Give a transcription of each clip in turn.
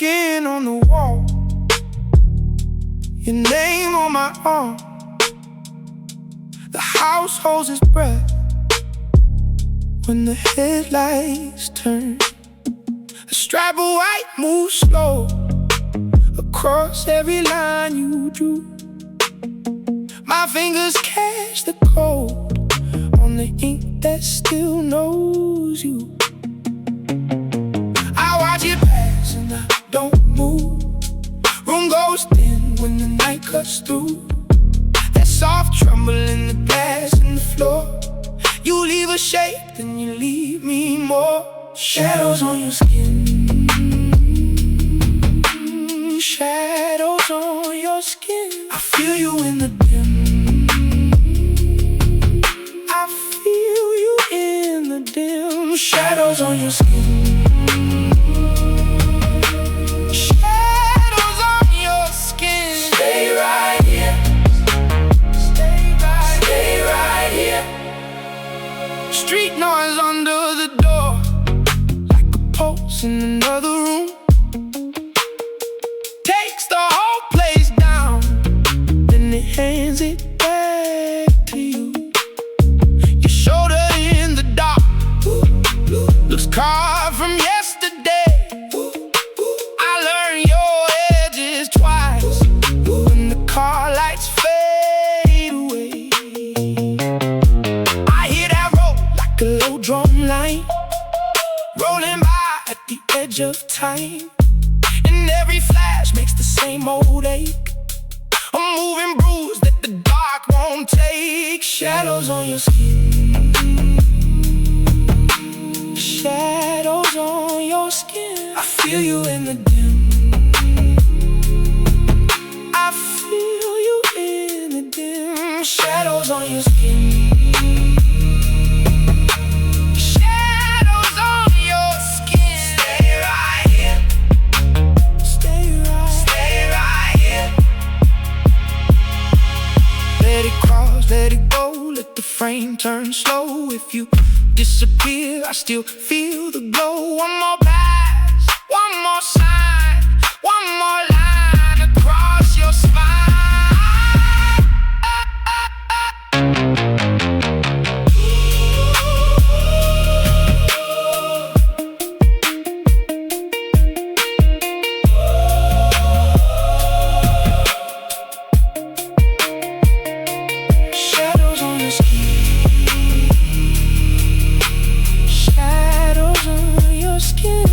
skin on the wall, your name on my arm. The house holds its breath when the headlights turn. A stripe of white moves slow across every line you drew. My fingers catch the cold on the ink that still knows you. I watch it pass and I don't move. Room goes dim when the night cuts through. That soft tremble in the glass and the floor. You leave a shape, then you leave me more. Shadows on your skin, shadows on your skin. I feel you in the dim, I feel you in the dim. Shadows on your skin, shadows on your skin. Stay right here, stay right here. Street noise under the door, like a pulse in another room. Takes the whole place down, then it hands it back to you. Your shoulder in the dark looks carved from yesterday. I learned your edges twice when the car lights fade away. I hear that roll like a low drum line, rolling by at the edge of time. And every flash makes the same old ache, a moving bruise that the dark won't take. Shadows on your skin, shadows on your skin. I feel you in the dim, I feel you in the dim. Shadows on your skin, shadows on your skin. Stay right here, stay right here. Let it cross, let it go, let the frame turn slow. If you disappear, I still feel the glow. One more pass, one more sign, one more line across your spine. Shadows on your skin, shadows on your skin.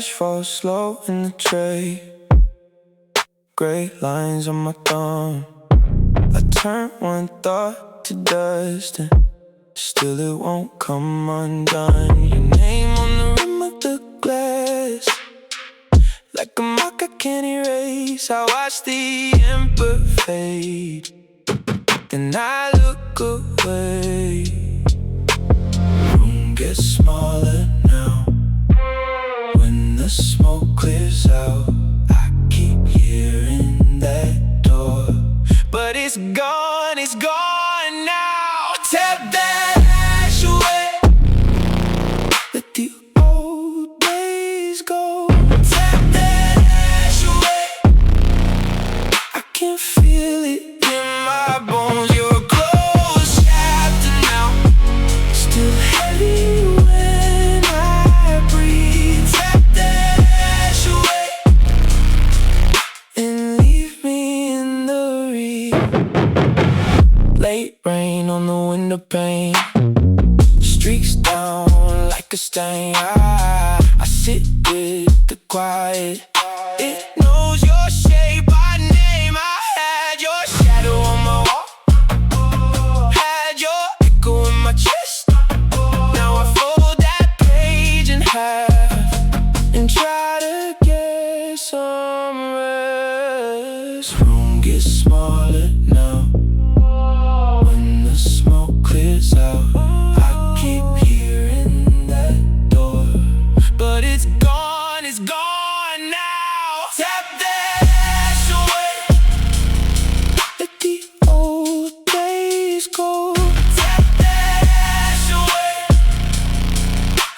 Cash falls slow in the tray. Gray lines on my thumb. I turn one thought to dust, and still it won't come undone. Your name on the rim of the glass, like a mark I can't erase. I watch the ember fade, then I look away. Room gets smaller now. When the smoke clears out, I keep hearing that door, but it's gone now. Tap that ash away. Let the old days go. Tap that ash away. I can feel it in my bones. Your clothes chapter now, still heavy when I breathe. Tap that ash away and leave me in the reed. Late rain on the window pane, streaks down like a stain. I sit with the quiet. It knows your shape by name. I had your shadow on my wall, had your echo in my chest. Now I fold that page in half and try to get some rest. Room gets smaller now. When the smoke clears out, I keep hearing that door, but it's gone now. Tap that ash away. Let the old days go. Tap that ash away.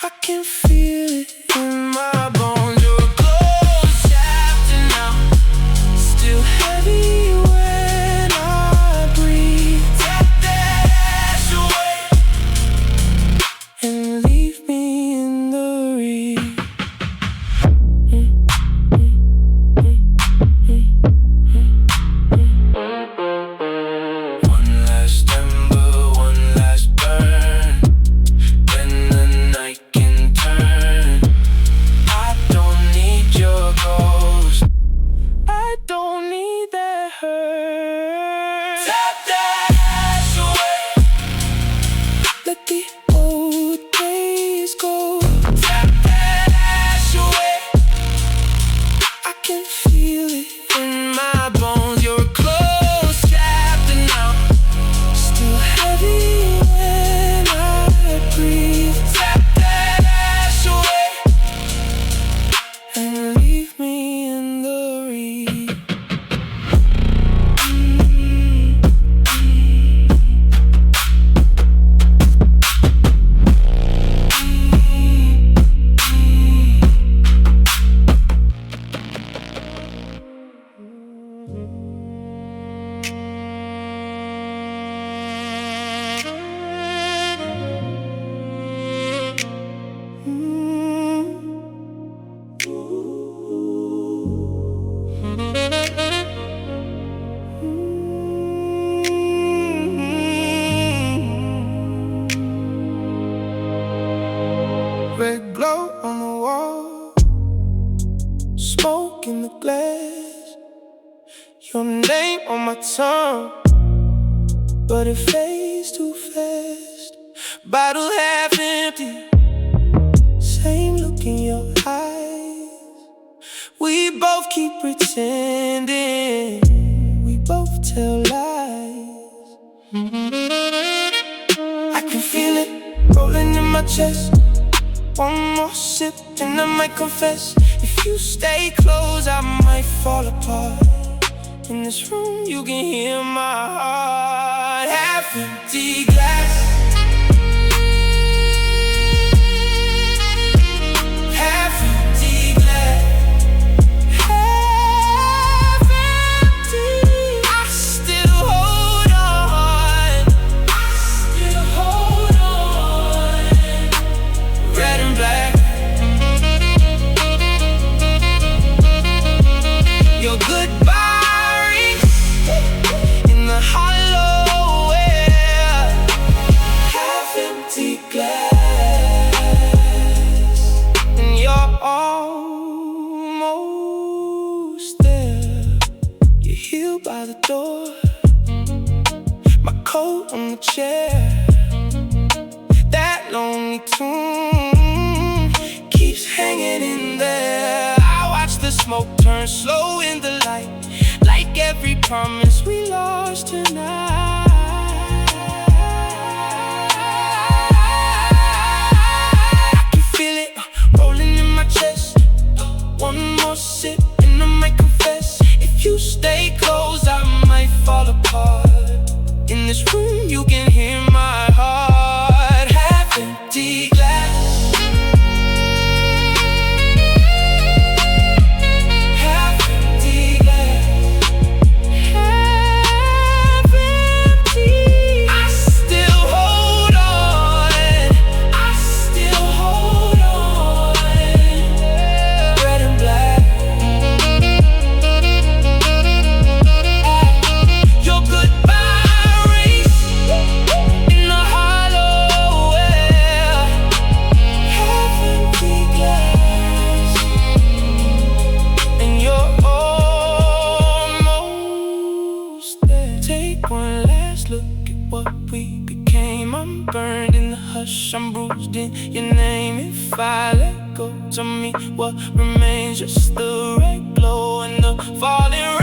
I can feel it in my bones. Your clothes chapter now, still heavy when I breathe. Tap that ash away and leave me in the reed. One last ember, one last burn, then the night can turn. I don't need your ghost, I don't need that hurt. Tap that ash away. Let the old days go. Tap that ash away. I can feel it in my bones. Your clothes chapter now, still heavy when I breathe. Tap that ash away and leave me in the reed. Red glow on the wall, smoke in the glass. Your name on my tongue, but it fades too fast. Bottle half empty, same look in your eyes. We both keep pretending, we both tell lies. I can feel it rolling in my chest. One more sip and I might confess. If you stay close, I might fall apart. In this room, you can hear my heart. Half empty glass, half empty glass, half empty. I still hold on, I still hold on. Red and black, your goodbye rings in the hollow air. lonely tune keeps hanging in there. I watch the smoke turn slow in the light, like every promise we lost tonight. I can feel it rolling in my chest. One more sip and I might confess. If you stay close, I might fall apart. In this room, you can hear my heart. Half empty glass, half empty glass, half empty. I still hold on, I still hold on. Red and black, your goodbye race in the hollow air. Half empty glass, and you're almost there. Take one last look at what we became. I'm burned in the hush, I'm bruised in your name. If I let go, tell me what remains. Just the red glow and the falling rain.